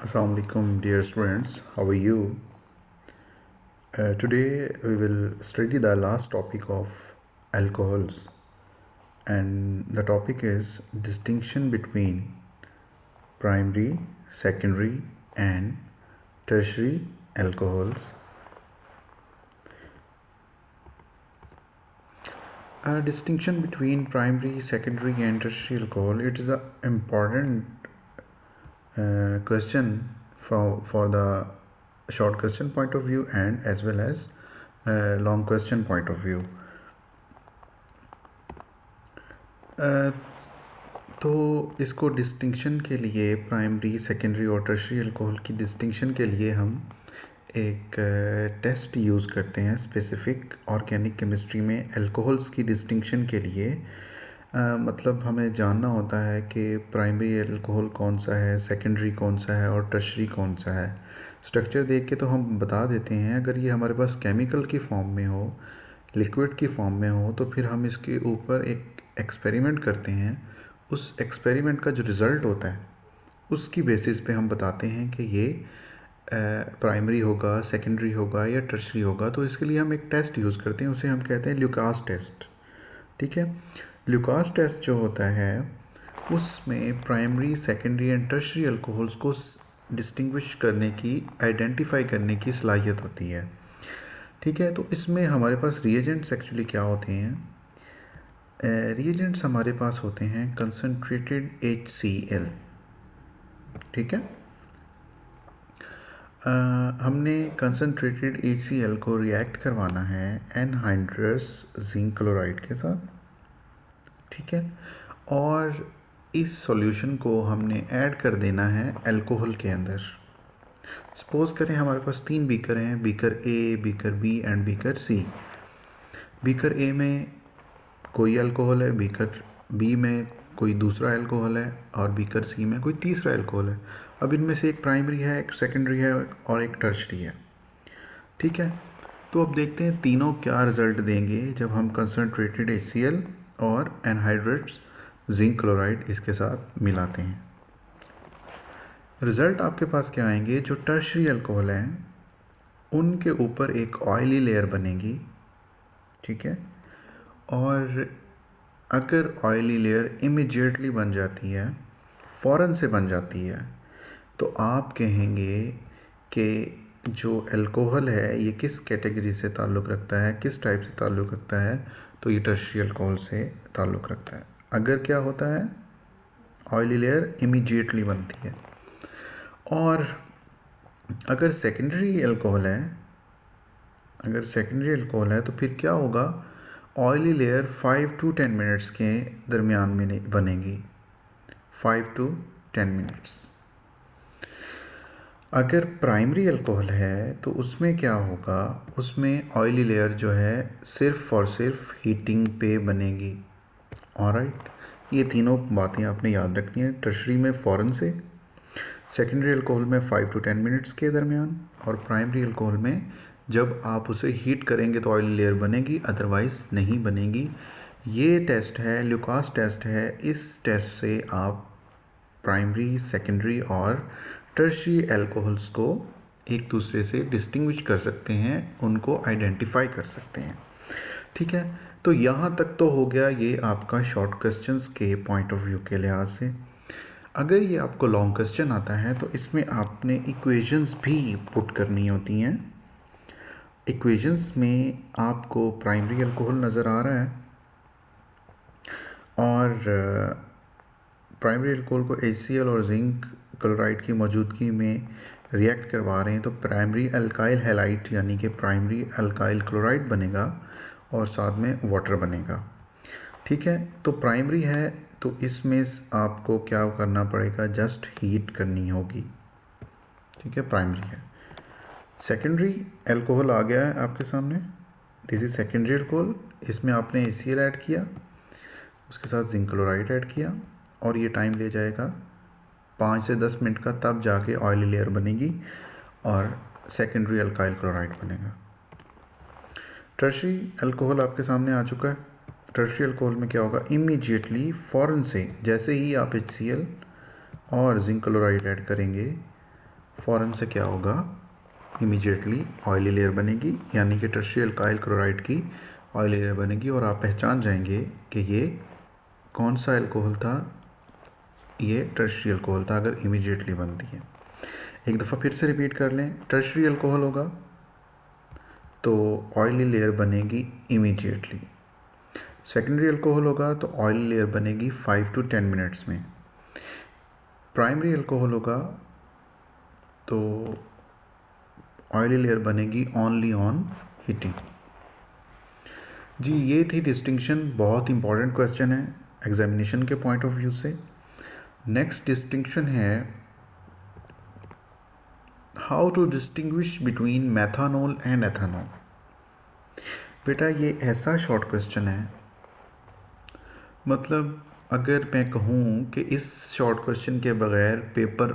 Assalamu alaikum, dear students. How are you? Today we will study the last topic of alcohols, and the topic is distinction between primary, secondary, and tertiary alcohols. A distinction between primary, secondary, and tertiary alcohol. It is an important question for the short question point of view and as well as long question point of view. तो इसको distinction के लिए primary, secondary और tertiary alcohol की distinction के लिए हम एक टेस्ट यूज़ करते हैं स्पेसिफिक ऑर्गेनिक केमिस्ट्री में अल्कोहल्स की डिस्टिंक्शन के लिए। मतलब हमें जानना होता है कि प्राइमरी अल्कोहल कौन सा है, सेकेंडरी कौन सा है और टर्शियरी कौन सा है। स्ट्रक्चर देख के तो हम बता देते हैं, अगर ये हमारे पास केमिकल की फॉर्म में हो, लिक्विड की फॉर्म में हो, तो फिर हम इसके ऊपर एक एक्सपेरिमेंट करते हैं। उस एक्सपेरिमेंट का जो रिज़ल्ट होता है उसकी बेसिस पे हम बताते हैं कि ये प्राइमरी होगा, सेकेंडरी होगा या टर्शियरी होगा। तो इसके लिए हम एक टेस्ट यूज़ करते हैं, उसे हम कहते हैं ल्यूकास टेस्ट। ठीक है, ल्यूकास टेस्ट जो होता है उसमें primary, secondary and tertiary alcohols को डिस्टिंग्विश करने की, आइडेंटिफाई करने की सलाहियत होती है। ठीक है, तो इसमें हमारे पास रिएजेंट्स एक्चुअली क्या होते हैं? रिएजेंट्स हमारे पास होते हैं कंसनट्रेटेड HCl। ठीक है, हमने कंसनट्रेटेड HCl को रिएक्ट करवाना है एनहाइड्रस जिंक क्लोराइड के साथ। ठीक है, और इस सॉल्यूशन को हमने ऐड कर देना है अल्कोहल के अंदर। सपोज करें हमारे पास 3 बीकर हैं, beaker A, beaker B and beaker C. Beaker A में कोई अल्कोहल है, बीकर बी में कोई दूसरा अल्कोहल है और बीकर सी में कोई तीसरा अल्कोहल है। अब इनमें से एक प्राइमरी है, एक सेकेंडरी है और एक टर्शियरी है। ठीक है, तो अब देखते हैं तीनों क्या रिज़ल्ट देंगे जब हम कंसनट्रेटेड HCl और एनहाइड्रस जिंक क्लोराइड इसके साथ मिलाते हैं। रिज़ल्ट आपके पास क्या आएंगे? जो टर्शियरी अल्कोहल हैं उनके ऊपर एक ऑयली लेयर बनेगी। ठीक है, और अगर ऑयली लेयर इमीडिएटली बन जाती है, फ़ौरन से बन जाती है, तो आप कहेंगे कि जो अल्कोहल है ये किस कैटेगरी से ताल्लुक़ रखता है, किस टाइप से ताल्लुक़ रखता है? तो ये टर्शियरी अल्कोहल से ताल्लुक़ रखता है। अगर क्या होता है, ऑयली लेयर इमीडिएटली बनती है। और अगर सेकेंडरी अल्कोहल है, तो फिर क्या होगा? ऑयली लेयर 5 to 10 मिनट्स के दरमियान में बनेगी, 5 to 10 मिनट्स। अगर प्राइमरी अल्कोहल है तो उसमें क्या होगा? उसमें ऑयली लेयर जो है सिर्फ और सिर्फ हीटिंग पे बनेगी। ऑलराइट, ये तीनों बातें आपने याद रखनी है। टर्शियरी में फ़ौरन से, सेकेंडरी अल्कोहल में 5 to 10 मिनट्स के दरमियान, और प्राइमरी अल्कोहल में जब आप उसे हीट करेंगे तो ऑयली लेयर बनेगी, अदरवाइज़ नहीं बनेगी। ये टेस्ट है, ल्यूकास टेस्ट है। इस टेस्ट से आप प्राइमरी, सेकेंडरी और टर्शियरी अल्कोहल्स को एक दूसरे से डिस्टिंग्विश कर सकते हैं, उनको आइडेंटिफाई कर सकते हैं। ठीक है, तो यहाँ तक तो हो गया ये आपका शॉर्ट क्वेश्चंस के पॉइंट ऑफ व्यू के लिहाज से। अगर ये आपको लॉन्ग क्वेश्चन आता है तो इसमें आपने इक्वेशंस भी पुट करनी होती हैं। इक्वेशंस में आपको प्राइमरी अल्कोहल नज़र आ रहा है और प्राइमरी अल्कोहल को HCl और जिंक क्लोराइड की मौजूदगी में रिएक्ट करवा रहे हैं, तो प्राइमरी अल्काइल हैलाइड यानी कि प्राइमरी अल्काइल क्लोराइड बनेगा और साथ में वाटर बनेगा। ठीक है, तो प्राइमरी है तो इसमें आपको क्या करना पड़ेगा? जस्ट हीट करनी होगी। ठीक है, प्राइमरी है। सेकेंडरी अल्कोहल आ गया है आपके सामने, दिस इज सेकेंडरी अल्कोहल। इसमें आपने HCl ऐड किया, उसके साथ जिंक क्लोराइड ऐड किया, और ये टाइम ले जाएगा 5 से 10 मिनट का, तब जाके ऑयली लेयर बनेगी और सेकेंडरी अल्काइल क्लोराइड बनेगा। टर्शियरी अल्कोहल आपके सामने आ चुका है। टर्शियरी अल्कोहल में क्या होगा? इमीडिएटली, फ़ौरन से, जैसे ही आप HCl और जिंक क्लोराइड ऐड करेंगे फ़ौरन से क्या होगा, इमीडिएटली ऑयली लेयर बनेगी, यानी कि टर्शियल अल्काइल क्लोराइड की ऑयली लेयर बनेगी और आप पहचान जाएंगे कि ये कौन सा अल्कोहल था, ये टर्शियरी अल्कोहल था अगर इमीडिएटली बनती है। एक दफ़ा फिर से रिपीट कर लें, टर्शियरी अल्कोहल होगा तो ऑयली लेयर बनेगी इमीडिएटली। सेकेंडरी अल्कोहल होगा तो ऑयली लेयर बनेगी 5 to 10 मिनट्स में। प्राइमरी अल्कोहल होगा तो ऑयली लेयर बनेगी ओनली ऑन हीटिंग। जी ये थी डिस्टिंक्शन, बहुत इंपॉर्टेंट क्वेश्चन है एग्जामिनेशन के पॉइंट ऑफ व्यू से। नेक्स्ट डिस्टिंक्शन है how to distinguish between methanol and ethanol. बेटा ये ऐसा शॉर्ट क्वेश्चन है, मतलब अगर मैं कहूँ कि इस शॉर्ट क्वेश्चन के बगैर पेपर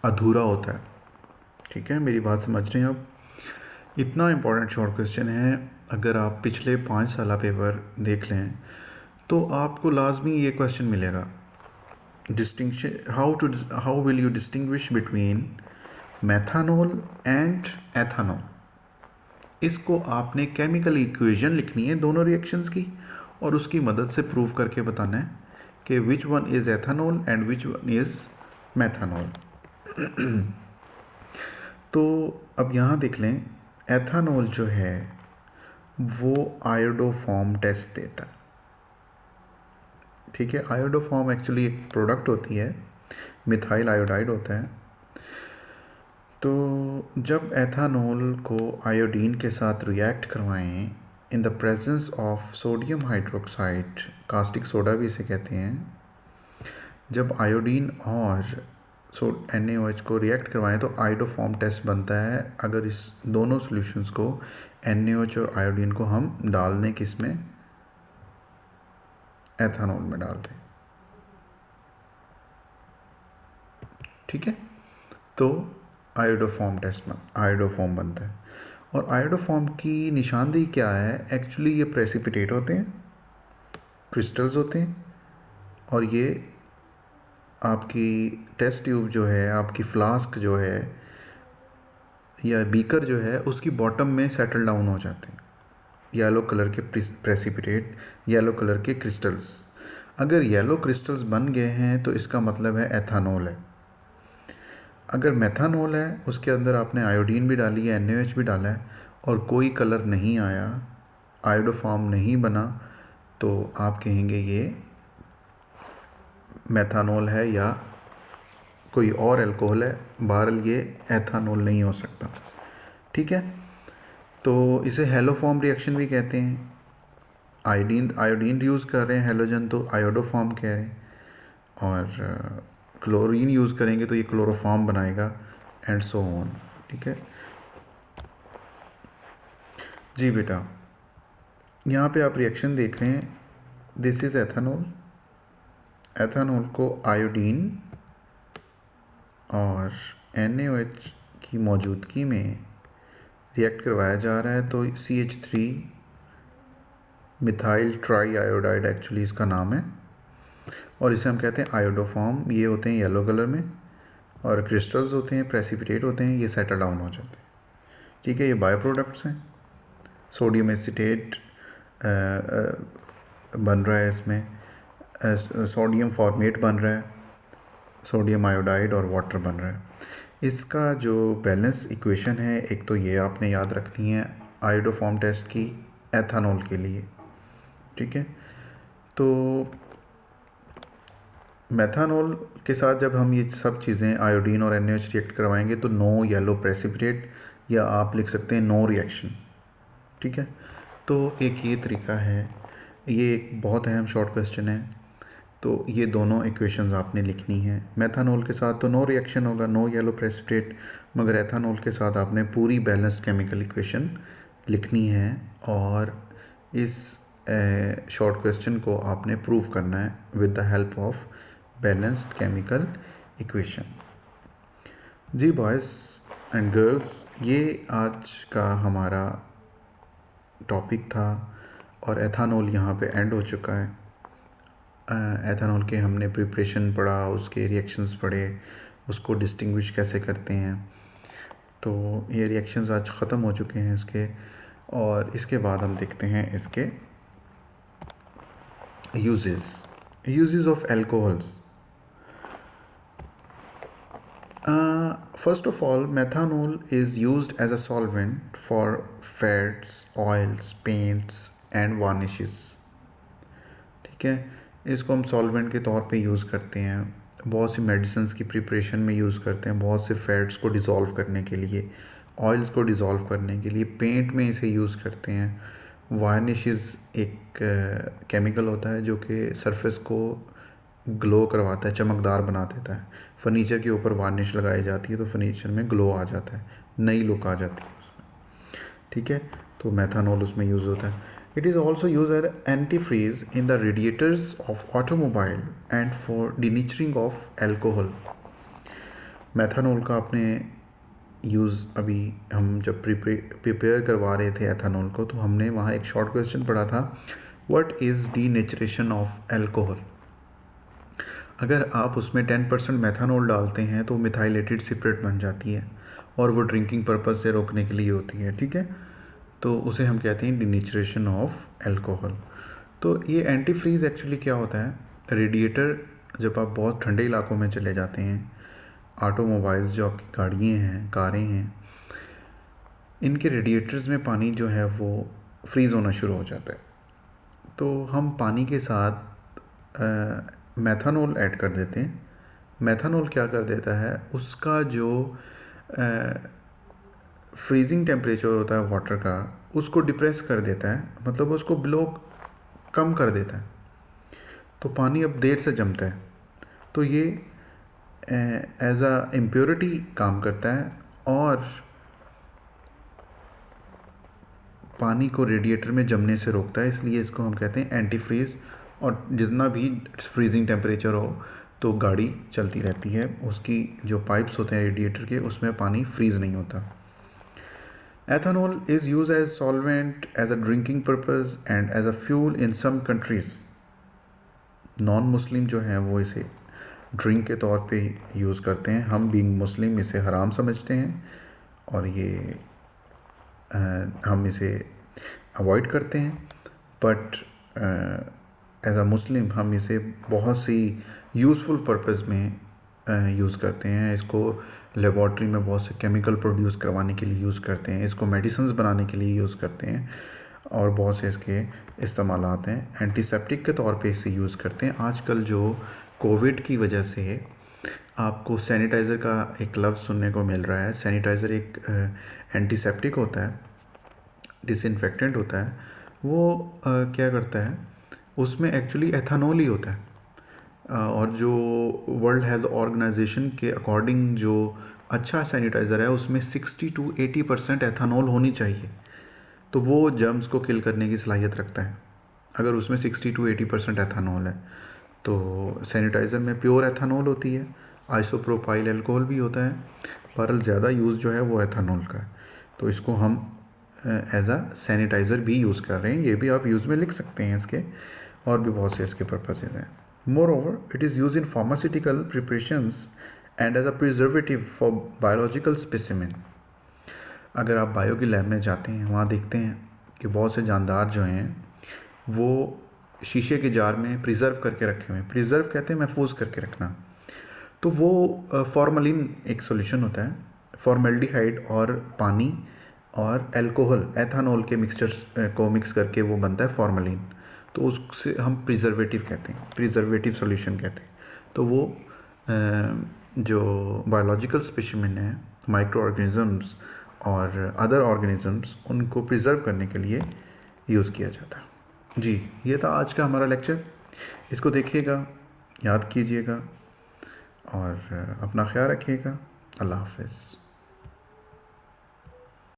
अधूरा होता है। ठीक है, मेरी बात समझ रहे हैं आप? इतना इम्पोर्टेंट शॉर्ट क्वेश्चन है, अगर आप पिछले 5 साल पेपर देख लें तो आपको लाजमी ये क्वेश्चन मिलेगा। Distinction how will you distinguish between methanol and ethanol. इसको आपने केमिकल इक्वेशन लिखनी है दोनों रिएक्शंस की और उसकी मदद से प्रूव करके बताना है कि which one is ethanol and which one is methanol. तो अब यहाँ देख लें, एथेनॉल जो है वो आयोडोफॉर्म टेस्ट देता है। ठीक है, आयोडोफॉर्म एक्चुअली एक प्रोडक्ट होती है, मिथाइल आयोडाइड होता है। तो जब एथेनॉल को आयोडीन के साथ रिएक्ट करवाएं in the presence of sodium hydroxide, caustic soda भी इसे कहते हैं, जब आयोडीन और NaOH को रिएक्ट करवाएं तो आयोडोफॉर्म टेस्ट बनता है। अगर इस दोनों सॉल्यूशंस को NaOH और आयोडीन को हम डाल दें, किस में, एथेनॉल में डाल दें। ठीक है, तो आयोडोफॉर्म बनता है। और आयोडोफॉर्म की निशानदेही क्या है? एक्चुअली ये प्रेसिपिटेट होते हैं, क्रिस्टल्स होते हैं, और ये आपकी टेस्ट ट्यूब जो है, आपकी फ्लास्क जो है या बीकर जो है, उसकी बॉटम में सेटल डाउन हो जाते हैं येलो कलर के प्रेसिपिटेट, येलो कलर के क्रिस्टल्स। अगर येलो क्रिस्टल्स बन गए हैं तो इसका मतलब है एथेनॉल है। अगर मेथानॉल है, उसके अंदर आपने आयोडीन भी डाली है, NaOH भी डाला है और कोई कलर नहीं आया, आयोडोफॉर्म नहीं बना, तो आप कहेंगे ये मेथानॉल है या कोई और अल्कोहल है, बहरहाल ये एथेनॉल नहीं हो सकता। ठीक है, तो इसे हेलोफॉर्म रिएक्शन भी कहते हैं। आयोडीन यूज़ कर रहे हैं हेलोजन, तो आयोडोफॉर्म कह रहे हैं, और क्लोरीन यूज़ करेंगे तो ये क्लोरोफॉर्म बनाएगा, एंड सो ऑन। ठीक है जी बेटा, यहाँ पे आप रिएक्शन देख रहे हैं, दिस इज़ एथेनॉल। एथेनॉल को आयोडीन और NaOH की मौजूदगी में रिएक्ट करवाया जा रहा है, तो CH3 methyl try iodide actually इसका नाम है, और इसे हम कहते हैं आयोडोफॉर्म। ये होते हैं येलो कलर में और क्रिस्टल्स होते हैं, प्रेसिपिटेट होते हैं, ये सेटल डाउन हो जाते हैं। ठीक है, ये बायो प्रोडक्ट्स हैं। सोडियम एसीटेट बन रहा है इसमें, सोडियम फॉर्मेट बन रहा है, सोडियम आयोडाइड और वाटर बन रहा है। इसका जो बैलेंस इक्वेशन है, एक तो ये आपने याद रखनी है आयोडोफॉर्म टेस्ट की एथेनॉल के लिए। ठीक है, तो मेथानॉल के साथ जब हम ये सब चीज़ें आयोडीन और NaOH रिएक्ट करवाएंगे तो नो येलो प्रेसिपिटेट, या आप लिख सकते हैं नो रिएक्शन। ठीक है, तो एक ये तरीका है, ये एक बहुत अहम शॉर्ट क्वेश्चन है। तो ये दोनों इक्वेशंस आपने लिखनी है। मेथानॉल के साथ तो नो रिएक्शन होगा, नो येलो प्रेसिपिटेट, मगर एथेनॉल के साथ आपने पूरी बैलेंस्ड केमिकल इक्वेशन लिखनी है और इस शॉर्ट क्वेश्चन को आपने प्रूव करना है with the help of balanced chemical equation. जी बॉयज़ एंड गर्ल्स, ये आज का हमारा टॉपिक था और एथेनॉल यहाँ पे एंड हो चुका है। एथेनॉल के हमने प्रिपरेशन पढ़ा, उसके रिएक्शंस पढ़े उसको डिस्टिंग्विश कैसे करते हैं। तो ये रिएक्शंस आज ख़त्म हो चुके हैं इसके, और इसके बाद हम देखते हैं इसके uses of alcohols. First of all, methanol is used as a solvent for fats, oils, paints and varnishes। ठीक है, इसको हम सॉल्वेंट के तौर पे यूज़ करते हैं, बहुत सी मेडिसिन्स की प्रिपरेशन में यूज़ करते हैं, बहुत से फैट्स को डिज़ोल्व करने के लिए, ऑयल्स को डिज़ोल्व करने के लिए, पेंट में इसे यूज़ करते हैं। वार्निशेस एक केमिकल होता है जो कि सरफेस को ग्लो करवाता है, चमकदार बना देता है। फर्नीचर के ऊपर वार्निश लगाई जाती है तो फर्नीचर में ग्लो आ जाता है, नई लुक आ जाती है उसमें। ठीक है, तो मेथानॉल उसमें यूज़ होता है। It is also use as antifreeze in the radiators of automobile and for denaturing of alcohol. Methanol का आपने यूज़ अभी हम जब प्रिपेयर करवा रहे थे एथानॉल को, तो हमने वहाँ एक शॉर्ट क्वेश्चन पढ़ा था, what is denaturation of alcohol. अगर आप उसमें 10% मेथानॉल डालते हैं तो मिथाइलेटेड सिपरेट बन जाती है और वो ड्रिंकिंग पर्पज़ से रोकने के लिए होती है। ठीक है, तो उसे हम कहते हैं डीनेचरेशन ऑफ एल्कोहल। तो ये एंटी फ्रीज एक्चुअली क्या होता है, रेडिएटर जब आप बहुत ठंडे इलाकों में चले जाते हैं, ऑटोमोबाइल्स जो आपकी गाड़ियाँ हैं, कारें हैं, इनके रेडिएटर्स में पानी जो है वो फ्रीज़ होना शुरू हो जाता है। तो हम पानी के साथ मेथानॉल ऐड कर देते हैं। मेथानॉल क्या कर देता है, उसका जो फ्रीजिंग टेम्परेचर होता है वाटर का, उसको डिप्रेस कर देता है, मतलब उसको बिलो कम कर देता है। तो पानी अब देर से जमता है, तो ये एज अ इम्प्योरिटी काम करता है और पानी को रेडिएटर में जमने से रोकता है, इसलिए इसको हम कहते हैं एंटी फ्रीज। और जितना भी फ्रीजिंग टेम्परेचर हो तो गाड़ी चलती रहती है, उसकी जो पाइप्स होते हैं रेडिएटर के, उसमें पानी फ्रीज़ नहीं होता। Ethanol is use as solvent, as a drinking purpose and as a fuel in some countries. Non Muslim जो हैं वो इसे ड्रिंक के तौर पे यूज़ करते हैं। हम बीइंग मुस्लिम इसे हराम समझते हैं और ये हम इसे अवॉइड करते हैं, बट एज अ मुस्लिम हम इसे बहुत सी यूज़फुल पर्पज़ में यूज़ करते हैं। इसको लेबॉर्ट्री में बहुत से केमिकल प्रोड्यूस करवाने के लिए यूज़ करते हैं, इसको मेडिसिन्स बनाने के लिए यूज़ करते हैं और बहुत से इसके इस्तेमालात हैं। एंटीसेप्टिक के तौर पे इसे यूज़ करते हैं। आजकल जो कोविड की वजह से आपको सैनिटाइज़र का एक लफ्ज़ सुनने को मिल रहा है। सैनिटाइज़र एक एंटीसेप्टिक होता है, डिसइंफेक्टेंट होता है। वो क्या करता है, उसमें एक्चुअली एथेनॉल ही होता है और जो वर्ल्ड हेल्थ ऑर्गेनाइजेशन के अकॉर्डिंग जो अच्छा सैनिटाइज़र है उसमें 60 to 80% एथेनॉल होनी चाहिए, तो वो जर्म्स को किल करने की सलाहियत रखता है। अगर उसमें 60 to 80% एथेनॉल है तो सैनिटाइज़र में प्योर एथेनॉल होती है, आइसोप्रोपाइल अल्कोहल भी होता है, पर ज़्यादा यूज़ जो है वो एथेनॉल का है। तो इसको हम एज अ सैनिटाइज़र भी यूज़ कर रहे हैं। ये भी आप यूज़ में लिख सकते हैं इसके, और भी बहुत से इसके पर्पसेस हैं। Moreover it is use in pharmaceutical preparations and as a preservative for biological specimen. अगर आप बायो की लैब में जाते हैं, वहाँ देखते हैं कि बहुत से जानदार जो हैं वो शीशे के जार में प्रिजर्व करके रखे हुए हैं। प्रिजर्व कहते हैं महफूज करके रखना। तो वो फॉर्मलिन एक सॉल्यूशन होता है, फॉर्मेल्डिहाइड और पानी और अल्कोहल एथेनॉल के मिक्सचर को मिक्स करके वो बनता है फॉर्मलिन। तो उससे हम प्रिजर्वेटिव कहते हैं, प्रिजर्वेटिव सॉल्यूशन कहते हैं। तो वो जो बायोलॉजिकल स्पेसिमेन है, माइक्रो ऑर्गेनिजम्स और अदर ऑर्गेनिजम्स, उनको प्रिजर्व करने के लिए यूज़ किया जाता है। जी, ये था आज का हमारा लेक्चर। इसको देखिएगा, याद कीजिएगा और अपना ख्याल रखिएगा। अल्लाह हाफ़िज़।